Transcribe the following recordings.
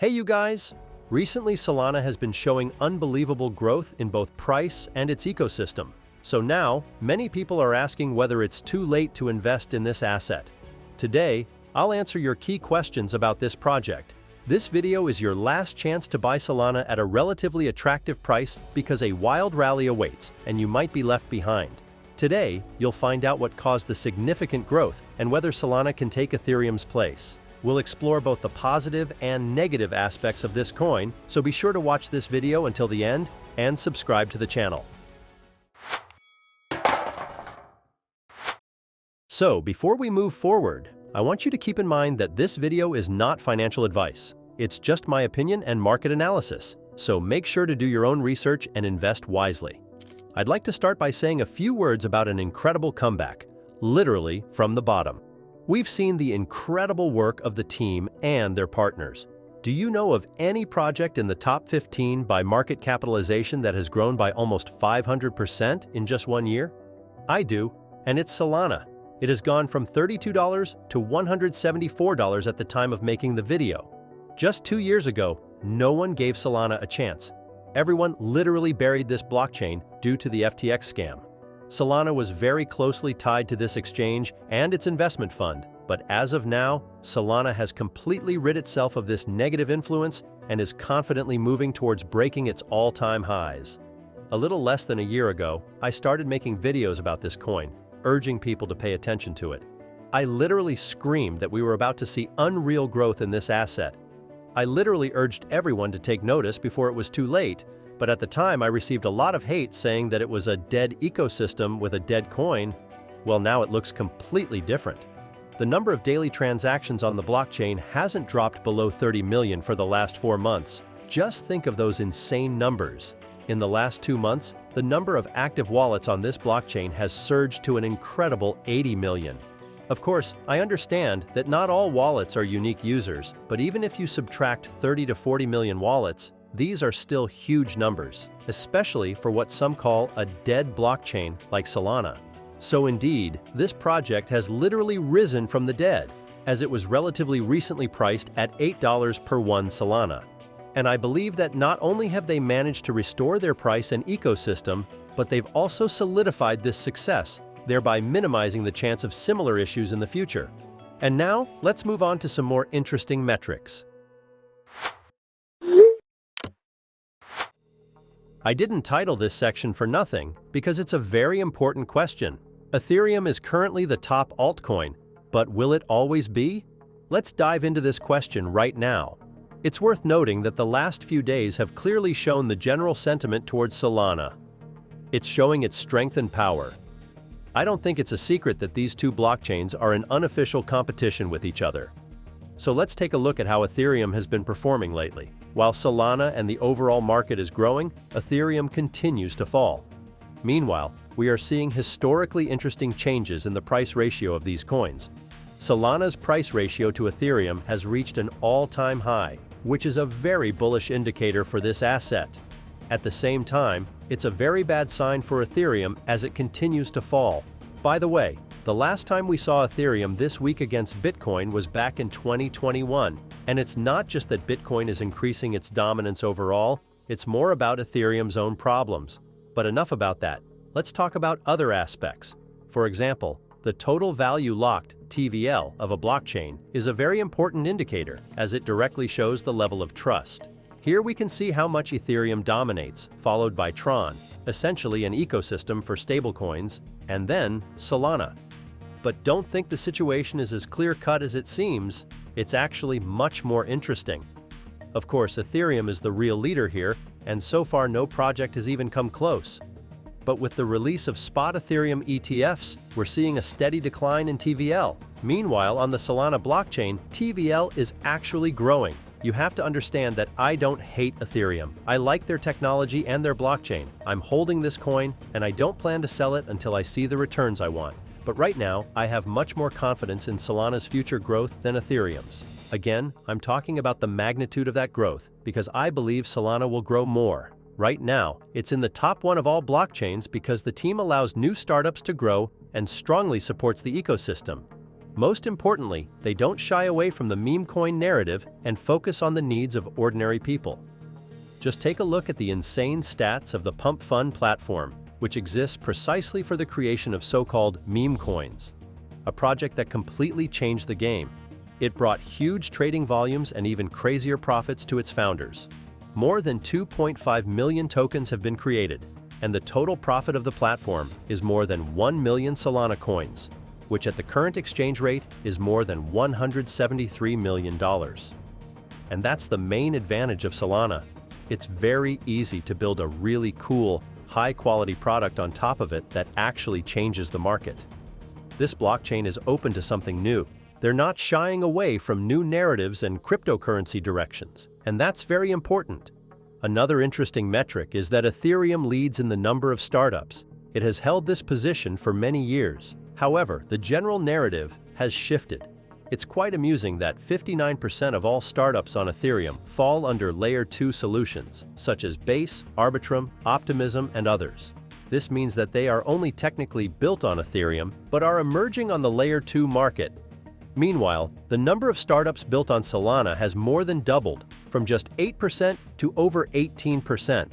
Hey you guys! Recently Solana has been showing unbelievable growth in both price and its ecosystem. So now, many people are asking whether it's too late to invest in this asset. Today, I'll answer your key questions about this project. This video is your last chance to buy Solana at a relatively attractive price because a wild rally awaits and you might be left behind. Today, you'll find out what caused the significant growth and whether Solana can take Ethereum's place. We'll explore both the positive and negative aspects of this coin, so be sure to watch this video until the end and subscribe to the channel. So, before we move forward, I want you to keep in mind that this video is not financial advice. It's just my opinion and market analysis, so make sure to do your own research and invest wisely. I'd like to start by saying a few words about an incredible comeback, literally from the bottom. We've seen the incredible work of the team and their partners. Do you know of any project in the top 15 by market capitalization that has grown by almost 500% in just 1 year? I do, and it's Solana. It has gone from $32 to $174 at the time of making the video. Just 2 years ago, no one gave Solana a chance. Everyone literally buried this blockchain due to the FTX scam. Solana was very closely tied to this exchange and its investment fund, but as of now, Solana has completely rid itself of this negative influence and is confidently moving towards breaking its all-time highs. A little less than a year ago, I started making videos about this coin, urging people to pay attention to it. I literally screamed that we were about to see unreal growth in this asset. I literally urged everyone to take notice before it was too late, but at the time I received a lot of hate saying that it was a dead ecosystem with a dead coin. Well, now it looks completely different. The number of daily transactions on the blockchain hasn't dropped below 30 million for the last 4 months. Just think of those insane numbers. In the last 2 months, the number of active wallets on this blockchain has surged to an incredible 80 million. Of course, I understand that not all wallets are unique users, but even if you subtract 30 to 40 million wallets, these are still huge numbers, especially for what some call a dead blockchain like Solana. So indeed, this project has literally risen from the dead, as it was relatively recently priced at $8 per 1 Solana. And I believe that not only have they managed to restore their price and ecosystem, but they've also solidified this success, thereby minimizing the chance of similar issues in the future. And now, let's move on to some more interesting metrics. I didn't title this section for nothing, because it's a very important question. Ethereum is currently the top altcoin, but will it always be? Let's dive into this question right now. It's worth noting that the last few days have clearly shown the general sentiment towards Solana. It's showing its strength and power. I don't think it's a secret that these two blockchains are in unofficial competition with each other. So let's take a look at how Ethereum has been performing lately. While Solana and the overall market is growing, Ethereum continues to fall. Meanwhile, we are seeing historically interesting changes in the price ratio of these coins. Solana's price ratio to Ethereum has reached an all-time high, which is a very bullish indicator for this asset. At the same time, it's a very bad sign for Ethereum as it continues to fall. By the way, the last time we saw Ethereum this week against Bitcoin was back in 2021. And it's not just that Bitcoin is increasing its dominance overall, it's more about Ethereum's own problems. But enough about that. Let's talk about other aspects. For example, the total value locked, TVL, of a blockchain is a very important indicator as it directly shows the level of trust. Here we can see how much Ethereum dominates, followed by Tron, essentially an ecosystem for stablecoins, and then Solana. But don't think the situation is as clear-cut as it seems. It's actually much more interesting. Of course, Ethereum is the real leader here, and so far no project has even come close. But with the release of spot Ethereum ETFs, we're seeing a steady decline in TVL. Meanwhile, on the Solana blockchain, TVL is actually growing. You have to understand that I don't hate Ethereum. I like their technology and their blockchain. I'm holding this coin, and I don't plan to sell it until I see the returns I want. But right now, I have much more confidence in Solana's future growth than Ethereum's. Again, I'm talking about the magnitude of that growth, because I believe Solana will grow more. Right now, it's in the top 1 of all blockchains because the team allows new startups to grow and strongly supports the ecosystem. Most importantly, they don't shy away from the meme coin narrative and focus on the needs of ordinary people. Just take a look at the insane stats of the Pump Fund platform, which exists precisely for the creation of so-called meme coins, a project that completely changed the game. It brought huge trading volumes and even crazier profits to its founders. More than 2.5 million tokens have been created, and the total profit of the platform is more than 1 million Solana coins, which at the current exchange rate is more than $173 million. And that's the main advantage of Solana. It's very easy to build a really cool, high-quality product on top of it that actually changes the market. This blockchain is open to something new. They're not shying away from new narratives and cryptocurrency directions, and that's very important. Another interesting metric is that Ethereum leads in the number of startups. It has held this position for many years. However, the general narrative has shifted. It's quite amusing that 59% of all startups on Ethereum fall under Layer 2 solutions, such as Base, Arbitrum, Optimism, and others. This means that they are only technically built on Ethereum, but are emerging on the Layer 2 market. Meanwhile, the number of startups built on Solana has more than doubled, from just 8% to over 18%.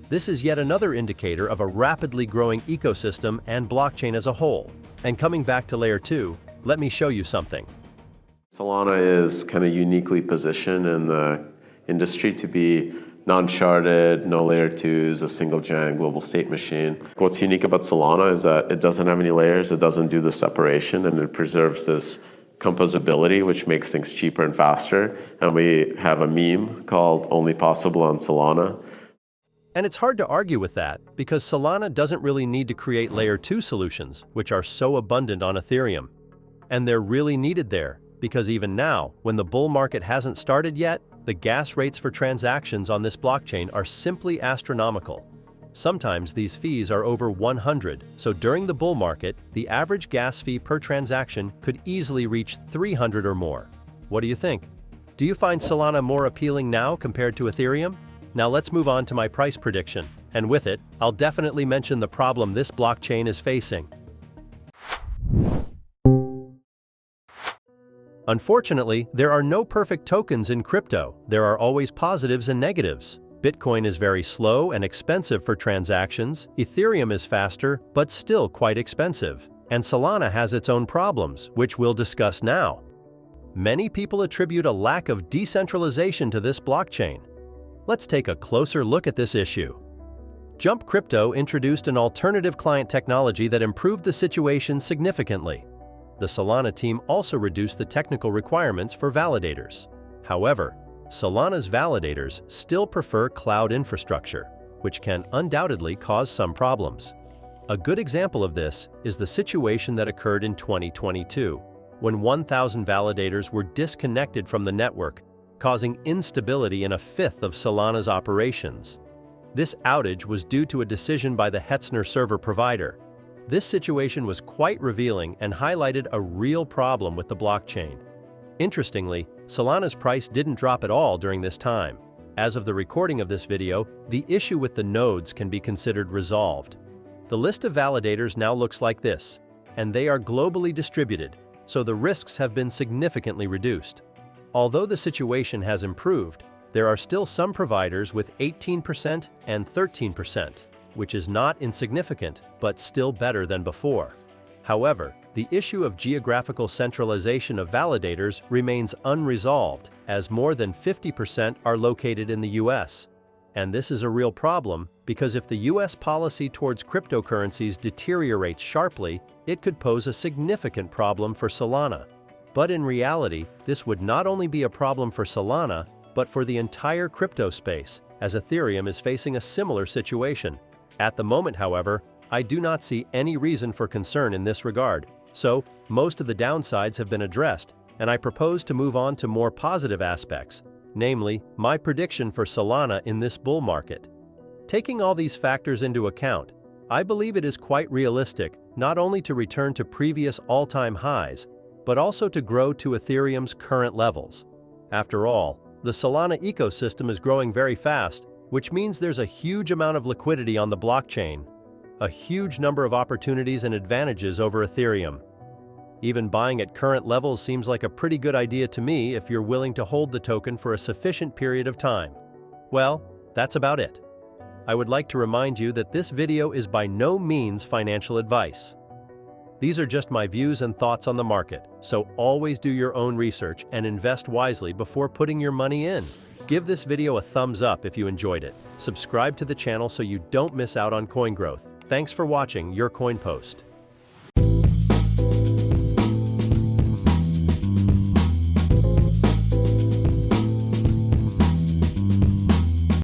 This is yet another indicator of a rapidly growing ecosystem and blockchain as a whole. And coming back to Layer 2, let me show you something. Solana is kind of uniquely positioned in the industry to be non-sharded, no layer 2s, a single gen global state machine. What's unique about Solana is that it doesn't have any layers, it doesn't do the separation, and it preserves this composability, which makes things cheaper and faster. And we have a meme called Only Possible on Solana. And it's hard to argue with that, because Solana doesn't really need to create Layer 2 solutions, which are so abundant on Ethereum. And they're really needed there, because even now, when the bull market hasn't started yet, the gas rates for transactions on this blockchain are simply astronomical. Sometimes these fees are over 100, so during the bull market, the average gas fee per transaction could easily reach 300 or more. What do you think? Do you find Solana more appealing now compared to Ethereum? Now let's move on to my price prediction, and with it, I'll definitely mention the problem this blockchain is facing. Unfortunately, there are no perfect tokens in crypto. There are always positives and negatives. Bitcoin is very slow and expensive for transactions, Ethereum is faster, but still quite expensive, and Solana has its own problems, which we'll discuss now. Many people attribute a lack of decentralization to this blockchain. Let's take a closer look at this issue. Jump Crypto introduced an alternative client technology that improved the situation significantly. The Solana team also reduced the technical requirements for validators. However, Solana's validators still prefer cloud infrastructure, which can undoubtedly cause some problems. A good example of this is the situation that occurred in 2022, when 1,000 validators were disconnected from the network, causing instability in a fifth of Solana's operations. This outage was due to a decision by the Hetzner server provider. This situation was quite revealing and highlighted a real problem with the blockchain. Interestingly, Solana's price didn't drop at all during this time. As of the recording of this video, the issue with the nodes can be considered resolved. The list of validators now looks like this, and they are globally distributed, so the risks have been significantly reduced. Although the situation has improved, there are still some providers with 18% and 13%, which is not insignificant, but still better than before. However, the issue of geographical centralization of validators remains unresolved, as more than 50% are located in the US. And this is a real problem, because if the US policy towards cryptocurrencies deteriorates sharply, it could pose a significant problem for Solana. But in reality, this would not only be a problem for Solana, but for the entire crypto space, as Ethereum is facing a similar situation. At the moment, however, I do not see any reason for concern in this regard, so most of the downsides have been addressed, and I propose to move on to more positive aspects, namely, my prediction for Solana in this bull market. Taking all these factors into account, I believe it is quite realistic not only to return to previous all-time highs, but also to grow to Ethereum's current levels. After all, the Solana ecosystem is growing very fast, which means there's a huge amount of liquidity on the blockchain, a huge number of opportunities and advantages over Ethereum. Even buying at current levels seems like a pretty good idea to me if you're willing to hold the token for a sufficient period of time. Well, that's about it. I would like to remind you that this video is by no means financial advice. These are just my views and thoughts on the market, so always do your own research and invest wisely before putting your money in. Give this video a thumbs up if you enjoyed it. Subscribe to the channel so you don't miss out on coin growth. Thanks for watching your Coin Post.